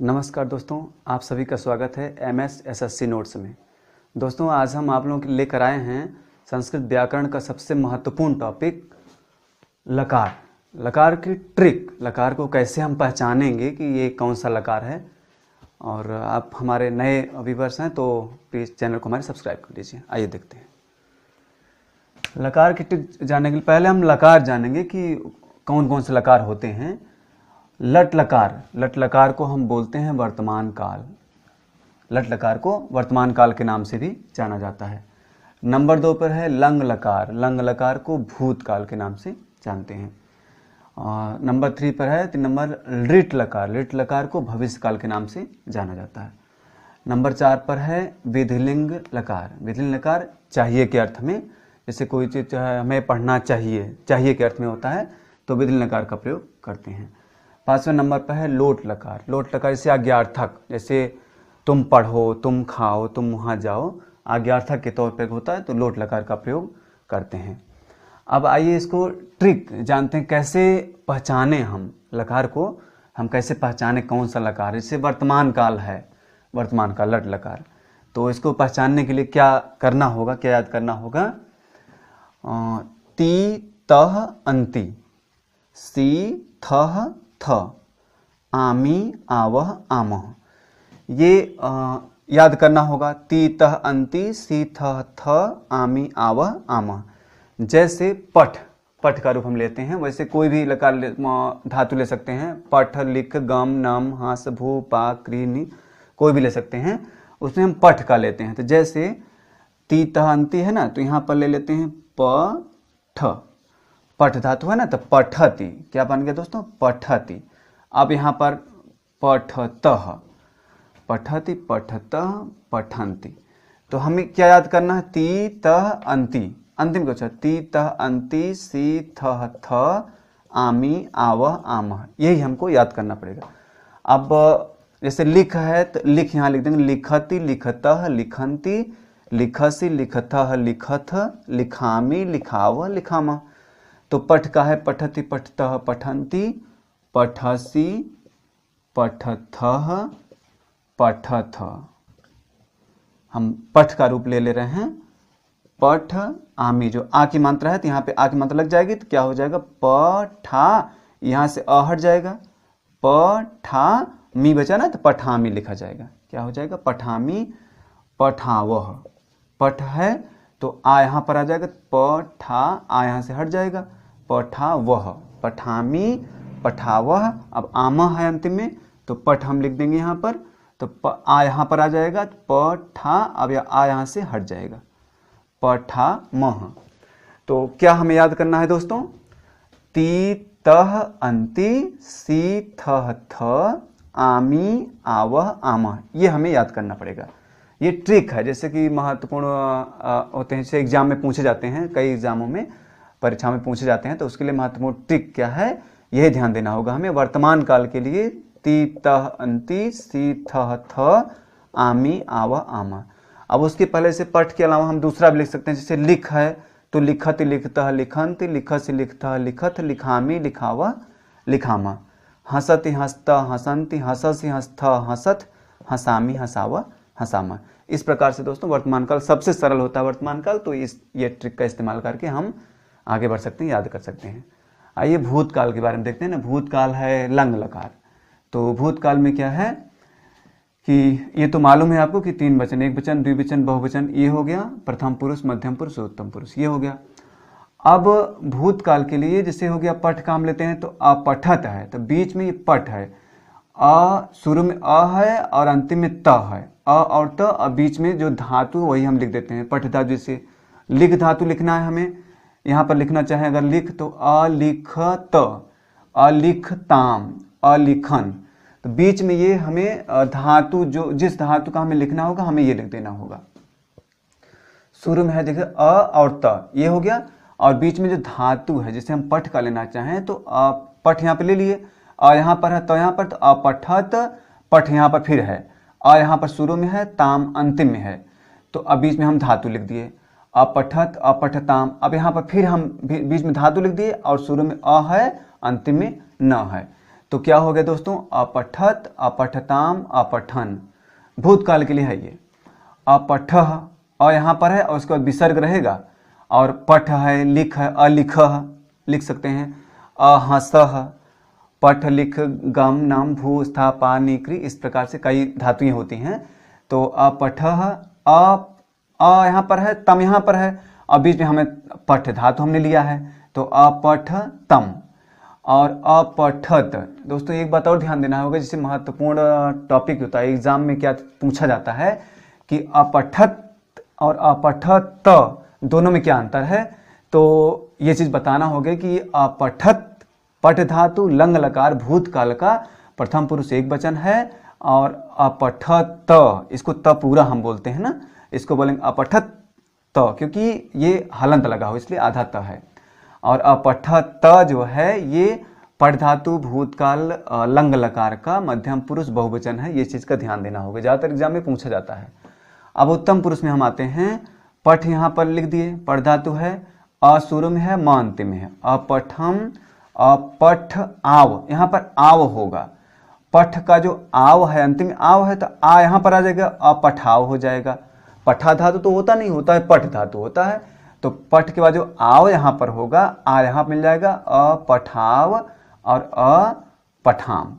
नमस्कार दोस्तों, आप सभी का स्वागत है MS SSC नोट्स में। दोस्तों, आज हम आप लोगों के लेकर आए हैं संस्कृत व्याकरण का सबसे महत्वपूर्ण टॉपिक लकार। लकार की ट्रिक, लकार को कैसे हम पहचानेंगे कि ये कौन सा लकार है। और आप हमारे नए व्यूअर्स हैं तो प्लीज़ चैनल को हमारे सब्सक्राइब कर लीजिए। आइए देखते हैं लकार की ट्रिक जानने के लिए पहले हम लकार जानेंगे कि कौन कौन से लकार होते हैं। लट लकार को हम बोलते हैं वर्तमान काल। लट लकार को वर्तमान काल के नाम से भी जाना जाता है। नंबर 2 पर है लंग लकार को भूतकाल के नाम से जानते हैं। और नंबर 3 पर है 3 नंबर लिट लकार को भविष्य काल के नाम से जाना जाता है। नंबर 4 पर है विधिलिंग लकार चाहिए के अर्थ में, जैसे कोई चीज़ हमें पढ़ना चाहिए के अर्थ में होता है तो विधिलिंग लकार का प्रयोग करते हैं। 5वें नंबर पर है लोट लकार जैसे आज्ञार्थक, जैसे तुम पढ़ो, तुम खाओ, तुम वहाँ जाओ, आज्ञार्थक के तौर पर होता है तो लोट लकार का प्रयोग करते हैं। अब आइए इसको ट्रिक जानते हैं, कैसे पहचाने हम लकार को, हम कैसे पहचाने कौन सा लकार है। जैसे वर्तमान काल है, वर्तमान काल लट लकार, तो इसको पहचानने के लिए क्या करना होगा, क्या याद करना होगा। ती तह अंति, सी थह थ, आमी आवह आमह, ये याद करना होगा। ती तह अंति, सी थह थ, आमी आवह आमह। जैसे पठ का रूप हम लेते हैं, वैसे कोई भी लकार धातु ले सकते हैं। पठ, लिख, गम, नम, हस, भू, पा, क्री, नी, कोई भी ले सकते हैं, उसमें हम पठ का लेते हैं। तो जैसे ती तह अंति है ना, तो यहाँ पर ले लेते हैं प ठ, पठ धातु है ना, तो पठति, क्या बन गया दोस्तों, पठति। अब यहाँ पर पठतः, पठति, पठतः, पठन्ति, तो हमें क्या याद करना है। ती तह अंति, अंतिम क्वेश्चन, ती तह अंति, सी थह थ, आमी आवह आमह, यही हमको याद करना पड़ेगा। अब जैसे लिख है तो लिख यहाँ लिख देंगे, लिखति, लिखतः, लिखन्ति, लिखसि, लिखतः, लिखथ, लिखामी, लिखावह, लिखामह। तो पठ का है पठति, पठतः, पठन्ति, पठसि, पठथः, पठथ। हम पठ का रूप ले रहे हैं। पठ, आमी, जो आ की मात्रा है तो यहाँ पे आ की मात्रा लग जाएगी तो क्या हो जाएगा, पठा, यहाँ से अ हट जाएगा, पठा मी बचा ना, तो पठामी लिखा जाएगा। क्या हो जाएगा, पठामी, पठावह। पठ है तो आ यहाँ पर आ जाएगा, पठा, आ यहाँ से हट जाएगा, पठावह, पठामी, पठावह। अब आमह है अंतिम में, तो पठ हम लिख देंगे यहाँ पर, तो आ यहाँ पर आ जाएगा, पठा, अब आ यहाँ से हट जाएगा, पठामह। तो क्या हमें याद करना है दोस्तों, ती तह अंति, सी थह थ, आमी आवह आमह, ये हमें याद करना पड़ेगा। ये ट्रिक है, जैसे कि महत्वपूर्ण होते हैं, जैसे एग्जाम में पूछे जाते हैं, कई एग्जामों में परीक्षा में पूछे जाते हैं, तो उसके लिए महत्वपूर्ण ट्रिक क्या है, यही ध्यान देना होगा हमें। वर्तमान काल के लिए ती तह अंति, सी थह थ, आमी आवह आमह। अब उसके पहले से पठ के अलावा हम दूसरा भी लिख सकते हैं, जैसे लिख है तो लिखति, लिखतः, लिखन्ति, लिखसि, लिखतः, लिखथ, लिखामी, लिखावह, लिखामह। हसति, हसतः, हसन्ति, हससि, हसथः, हसथ, हसामी, हसावह, हसामह। इस प्रकार से दोस्तों वर्तमान काल सबसे सरल होता है वर्तमान काल, तो ये ट्रिक का इस्तेमाल करके हम आगे बढ़ सकते हैं, याद कर सकते हैं। आइए भूतकाल के बारे में देखते हैं ना। भूतकाल है लंग लकार। तो भूतकाल में क्या है कि ये तो मालूम है आपको कि 3 वचन, एक वचन, द्विवचन, बहुवचन, ये हो गया, प्रथम पुरुष, मध्यम पुरुष, उत्तम पुरुष, ये हो गया। अब भूतकाल के लिए जैसे हो गया पठ काम लेते हैं, तो अपठत है, तो बीच में ये पठ है, अ शुरू में अ है और अंतिम में त है, अ और त, और बीच में जो धातु वही हम लिख देते हैं पठ धातु। जैसे लिख धातु लिखना है हमें, यहाँ पर लिखना चाहे अगर लिख, तो अलिखत, अलिखताम, अलिखन, तो बीच में ये हमें धातु, जो जिस धातु का हमें लिखना होगा हमें ये लिख देना होगा। शुरू में है देखिए अ और त, ये हो गया, और बीच में जो धातु है जिसे हम पठ का लेना चाहें तो पठ यहाँ पे ले लिए, और यहाँ पर है तो यहाँ पर, तो अपठत, पठ यहाँ पर फिर है, और यहाँ पर शुरू में है, ताम अंतिम में है, तो अब बीच में हम धातु लिख दिए, अपठत, अपठताम। अब यहाँ पर फिर हम बीच में धातु लिख दिए और शुरू में अ है, अंतिम में न है, तो क्या हो गया दोस्तों, अपठत, अपठताम, अपठन, भूतकाल के लिए है ये। अपठः और यहाँ पर है और उसके बाद विसर्ग रहेगा, और पठ है, लिख है, अलिखः लिख सकते हैं, अहसः, पठ लिख गम नम भू स्था पा निक्री, इस प्रकार से कई धातुएं होती हैं। तो अपठः, अ यहाँ पर है, तम यहाँ पर है, और बीच में हमें पठ धातु हमने लिया है, तो अपठ तम। और अपठत, दोस्तों एक बात और ध्यान देना होगा, जिससे महत्वपूर्ण टॉपिक होता है एग्जाम में, क्या पूछा जाता है कि अपठत और अपठत दोनों में क्या अंतर है। तो ये चीज बताना होगा कि अपठत पठ धातु लंग लकार भूतकाल का प्रथम पुरुष एक वचन है, और अपठत इसको त पूरा हम बोलते हैं ना, इसको बोलेंगे अपठत त, क्योंकि ये हलंत लगा हो इसलिए आधा त है। और अपठत जो है ये पठ धातु भूतकाल लंग लकार का मध्यम पुरुष बहुवचन है, ये चीज का ध्यान देना होगा, ज्यादातर एग्जाम में पूछा जाता है। अब उत्तम पुरुष में हम आते हैं, पठ यहाँ पर लिख दिए, पठ धातु है, अ शुरू में है, म अंतिम में है, अपठम, अपठ आव, यहाँ पर आव होगा, पठ का जो आव है अंतिम आव है, तो आ यहाँ पर आ जाएगा, अपठाव हो जाएगा। पठा धातु तो होता नहीं, होता है पठ धातु होता है, तो पठ के बाद जो आव यहाँ पर होगा, आ यहाँ मिल जाएगा, अपठाव और अपठाम।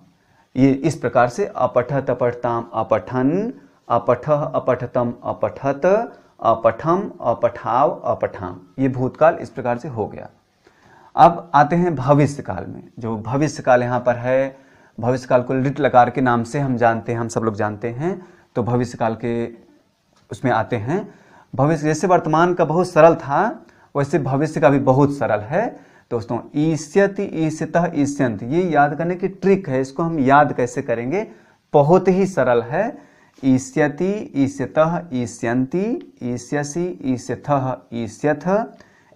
ये इस प्रकार से अपठत, अपठताम, अपठन, अपठः, अपठतम, अपठत, अपठम, अपठाव, अपठाम, ये भूतकाल इस प्रकार से हो गया। अब आते हैं भविष्य काल में। जो भविष्य काल यहाँ पर है, भविष्य काल को लिट लकार के नाम से हम जानते हैं, हम सब लोग जानते हैं। तो भविष्य काल के उसमें आते हैं। भविष्य जैसे वर्तमान का बहुत सरल था, वैसे भविष्य का भी बहुत सरल है दोस्तों। ईष्यति, ईष्यतः, ईष्यन्ति, ये याद करने की ट्रिक है। इसको हम याद कैसे करेंगे, बहुत ही सरल है। ईष्यति, ईष्यतः, ईष्यन्ति, ईष्यसि, ईष्यथः, ईष्यथ,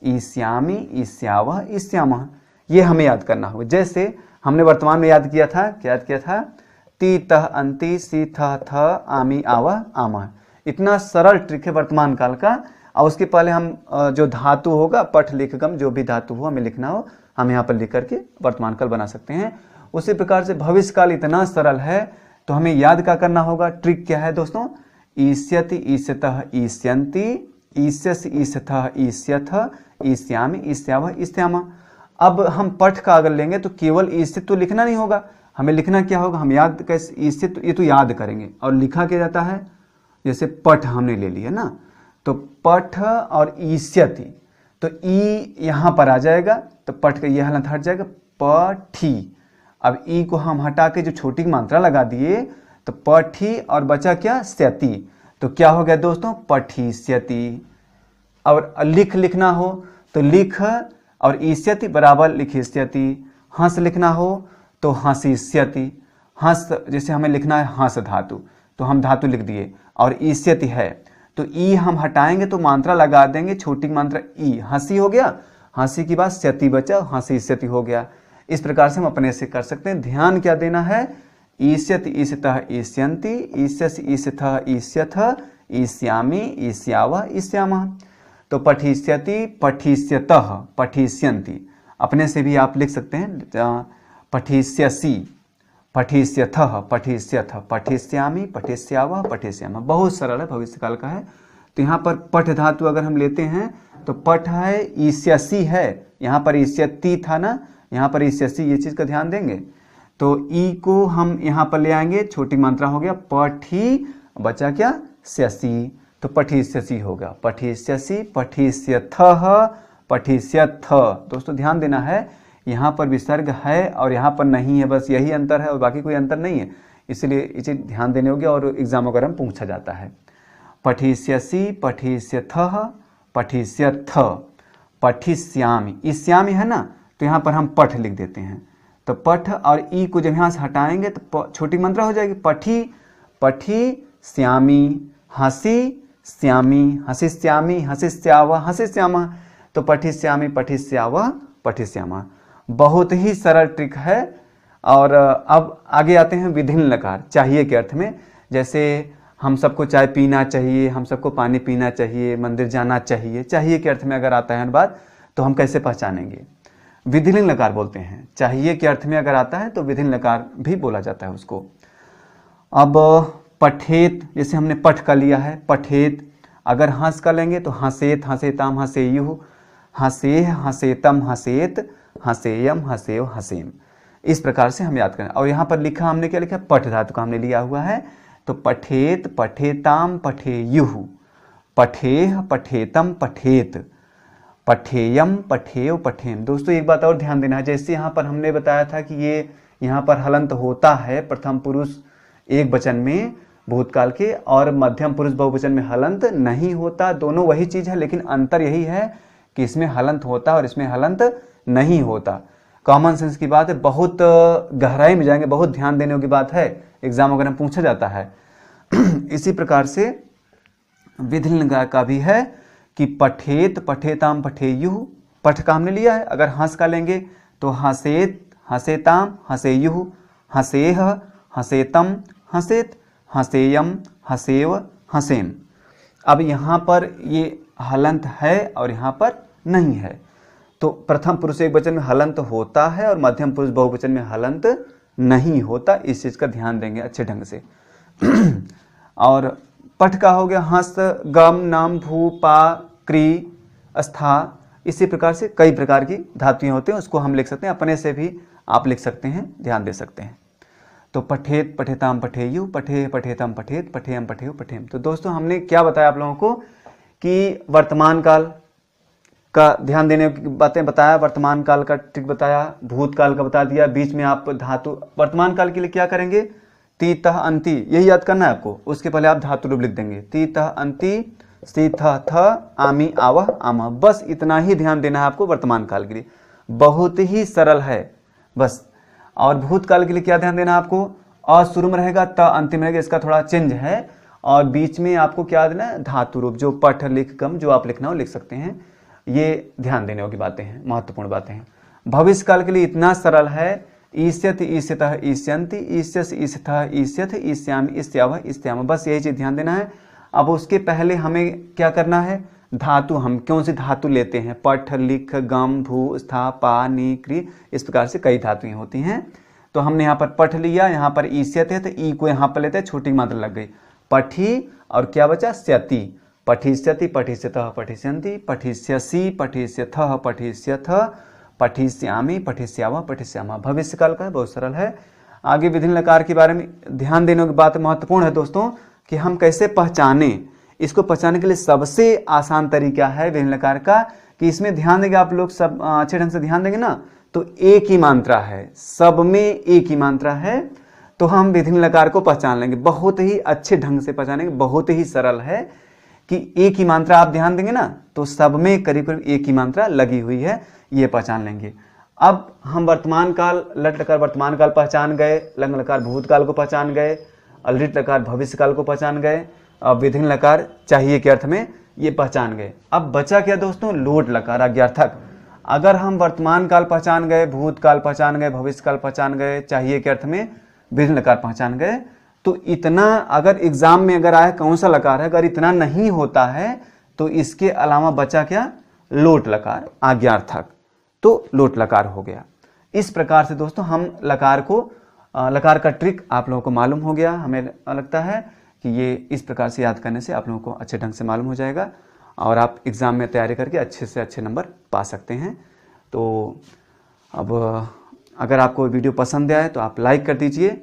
ईष्यामि, ईष्यावः, ईष्यामः, ये हमें याद करना होगा। जैसे हमने वर्तमान में याद किया था, क्या याद किया था, ती तह अंति, सी थ थ, आमी आवह, आमह। इतना सरल ट्रिक है वर्तमान काल का। और उसके पहले हम जो धातु होगा, पठ लिख गम, जो भी धातु हो हमें लिखना हो, हम यहाँ पर लिख करके वर्तमान काल बना सकते हैं। उसी प्रकार से भविष्य काल इतना सरल है, तो हमें याद क्या करना होगा, ट्रिक क्या है दोस्तों, ईष्यति, ईष्यतः, ईष्यन्ति, ईष्यसि, ईष्यथः, ईष्यथ, ईष्यामि, ईष्यावः, ईष्यामः। अब हम पठ का अगर लेंगे तो केवल ईष्यत तो लिखना नहीं होगा, हमें लिखना क्या होगा, हम याद कैसे, ईष्यत ये तो याद करेंगे, और लिखा क्या जाता है, जैसे पठ हमने ले लिया ना, तो पठ और ईष्यति, तो ई यहाँ पर आ जाएगा, तो पठ का ये हलंत हट जाएगा, पठी। अब ई को हम हटा के जो छोटी मात्रा लगा दिए, तो पठी और बचा क्या, स्यति, तो क्या हो गया दोस्तों, पठीष्यति। और लिखना हो तो लिख और ईष्यति बराबर लिखिष्यति। हंस लिखना हो तो हंसिष्यति। हंस जैसे हमें लिखना है हंस धातु, तो हम धातु लिख दिए, और ईष्यति है तो ई हम हटाएंगे तो मात्रा लगा देंगे, छोटी मात्रा ई, हंसी हो गया, हंसी की बाद स्यति बचा, हंसिष्यति हो गया। इस प्रकार से हम अपने से कर सकते हैं। ध्यान क्या देना है, ईष्यति, ईष्यतः, ईष्यन्ति, ईष्यसि, ईष्यथः, ईष्यथ, ईष्यामि, ईष्यावः, ईष्यामः। तो पठिष्यति, पठिष्यतः, पठिष्यन्ति, अपने से भी आप लिख सकते हैं, पठिष्यसि, पठिष्यथः, पठिष्यथ, पठिष्यामि, पठिष्यावः, पठिष्यामः। बहुत सरल है, भविष्य काल का है। तो यहाँ पर पठ धातु अगर हम लेते हैं तो पठ है, ईष्यसि है, यहाँ पर ईष्यति था ना, यहाँ पर ईष्यसि, ये चीज का ध्यान देंगे। तो ई को हम यहाँ पर ले आएंगे, छोटी मात्रा हो गया, पठी, बचा क्या, स्यसि, तो पठिष्यसि होगा, पठिष्यसि, पठिष्यथः, पठिष्यथ। दोस्तों ध्यान देना है, यहाँ पर विसर्ग है और यहाँ पर नहीं है, बस यही अंतर है और बाकी कोई अंतर नहीं है, इसलिए इसे ध्यान देने होगी और एग्जाम वगैरह में पूछा जाता है। पठिष्यसि, पठिष्यथः, पठिष्यथ, पठिष्यामि, ईष्यामि है ना, तो यहाँ पर हम पठ लिख देते हैं। तो पठ और ई को जब यहाँ से हटाएंगे तो छोटी मात्रा हो जाएगी, पठी, पठी श्यामी, हंसी श्यामी, हंसिष्यामि, हंसिष्यावः, हंसिष्यामः, तो पठिष्यामि, पठिष्यावः, पठिष्यामः। बहुत ही सरल ट्रिक है। और अब आगे आते हैं विधिन्न लकार, चाहिए के अर्थ में। जैसे हम सबको चाय पीना चाहिए, हम सबको पानी पीना चाहिए, मंदिर जाना चाहिए, चाहिए के अर्थ में अगर आता है बात, तो हम कैसे पहचानेंगे। विधिलिंग लकार बोलते हैं। चाहिए के अर्थ में अगर आता है तो विधिलिंग लकार भी बोला जाता है उसको। अब पठेत, जैसे हमने पठ का लिया है, पठेत, अगर हंस का लेंगे तो हंसेत, हंसेताम, हंसेयु, हंसेह, हंसेतम, हंसेत, हंसेयम, हंसेव, हंसेम। इस प्रकार से हम याद करें। और यहाँ पर लिखा हमने क्या लिखा, पठ धातु का हमने लिया हुआ है। तो पठेत, पठेताम, पठेयुः, पठेह, पठेतम, पठेत, पठेयम, पठेव, पठेम। दोस्तों एक बात और ध्यान देना है, जैसे यहाँ पर हमने बताया था कि ये यहाँ पर हलंत होता है प्रथम पुरुष एक वचन में भूतकाल के, और मध्यम पुरुष बहुवचन में हलंत नहीं होता। दोनों वही चीज है, लेकिन अंतर यही है कि इसमें हलंत होता है और इसमें हलंत नहीं होता। कॉमन सेंस की बात है, बहुत गहराई में जाएंगे, बहुत ध्यान देने की बात है, एग्जाम वगैरह में पूछा जाता है। इसी प्रकार से विधिलिंग का भी है कि पठेत, पठेताम, पठेयुः, पठ का हमने लिया है। अगर हंस का लेंगे तो हंसेत, हंसेताम, हंसेयुः, हंसेह, हंसेतम, हंसेत, हंसेयम, हंसेव, हंसेम। अब यहाँ पर ये हलंत है और यहाँ पर नहीं है। तो प्रथम पुरुष एक वचन में हलंत होता है और मध्यम पुरुष बहुवचन में हलंत नहीं होता। इस चीज का ध्यान देंगे अच्छे ढंग से। और पठ का हो गया हंस, गम, नम, भू, पा, क्री, स्था। इसी प्रकार से कई प्रकार की धातुएं होते हैं, उसको हम लिख सकते हैं, अपने से भी आप लिख सकते हैं, ध्यान दे सकते हैं। तो पठेत, पठेताम, पठेयु, पठे, पठेतम, पठेत, पठेयम, पठेयु, पठेम। तो दोस्तों हमने क्या बताया आप लोगों को कि वर्तमान काल का ध्यान देने की बातें बताया, वर्तमान काल का ट्रिक बताया, भूतकाल का बता दिया, बीच में आप धातु, वर्तमान काल के लिए क्या करेंगे, ती, तह, अंति, यही याद करना है आपको। उसके पहले आप धातु रूप लिख देंगे, ती, तह, अंति, सी, थ, थ, आमी, आवह, आमह। बस इतना ही ध्यान देना है आपको वर्तमान काल के लिए, बहुत ही सरल है बस। और भूतकाल के लिए क्या ध्यान देना है आपको, अ शुरू में रहेगा, त अंतिम रहेगा, इसका थोड़ा चेंज है। और बीच में आपको क्या देना है, धातु रूप, जो पठ, लिख, गम, जो आप लिखना हो लिख सकते हैं। ये ध्यान देने की बातें हैं, महत्वपूर्ण बातें हैं। भविष्य काल के लिए इतना सरल है, ईष्यति, ईष्यतः, ईष्यन्ति, ईष्यस, ईष्यथः, ईष्यथ, ईष्यामि, ईष्यावः, ईष्यामः। बस यही चीज ध्यान देना है। अब उसके पहले हमें क्या करना है, धातु, हम कौन सी धातु लेते हैं, पठ, लिख, गम, भू, स्था, पा, नी, क्री, इस प्रकार से कई धातुएं होती हैं। तो हमने यहाँ पर पठ लिया, यहाँ पर ईष्यत है तो ई को यहाँ पर लेते हैं, छोटी मात्रा लग गई, पठी, और क्या बचा, स्यति, पठिष्यति, पठिष्यतः, पठिष्यन्ति, पठिष्यसि, पठिष्यथः, पठिष्यथ, पठिष्यामि, पठिष्यावः, पठिष्यामः। भविष्य काल का बहुत सरल है। आगे विधिलिंग लकार के बारे में ध्यान देने की बात महत्वपूर्ण है दोस्तों, कि हम कैसे पहचाने। इसको पहचानने के लिए सबसे आसान तरीका है विधिलिंग लकार का, कि इसमें ध्यान देंगे आप लोग, सब अच्छे ढंग से ध्यान देंगे ना, तो एक ही मात्रा है, सब में एक ही मात्रा है, तो हम विधिलिंग लकार को पहचान लेंगे, बहुत ही अच्छे ढंग से पहचानेंगे। बहुत ही सरल है कि एक ही मात्रा आप ध्यान देंगे ना, तो सब में करीब करीब एक ही मात्रा लगी हुई है, ये पहचान लेंगे। अब हम वर्तमान काल, लट लकार वर्तमान काल पहचान गए, लंग लकार भूतकाल को पहचान गए, लिट लकार भविष्य काल को पहचान गए, अब विधिलिंग लकार चाहिए के अर्थ में ये पहचान गए। अब बचा क्या दोस्तों, लोट लकार, आज्ञार्थक। अगर हम वर्तमान काल पहचान गए, भूतकाल पहचान गए, भविष्य काल पहचान गए, चाहिए के अर्थ में विधिलिंग लकार पहचान गए, तो इतना अगर एग्जाम में अगर आया कौन सा लकार है, अगर इतना नहीं होता है तो इसके अलावा बचा क्या, लोट लकार, आज्ञार्थक, तो लोट लकार हो गया। इस प्रकार से दोस्तों हम लकार को, लकार का ट्रिक आप लोगों को मालूम हो गया। हमें लगता है कि ये इस प्रकार से याद करने से आप लोगों को अच्छे ढंग से मालूम हो जाएगा और आप एग्ज़ाम में तैयारी करके अच्छे से अच्छे नंबर पा सकते हैं। तो अब अगर आपको वीडियो पसंद आए तो आप लाइक कर दीजिए।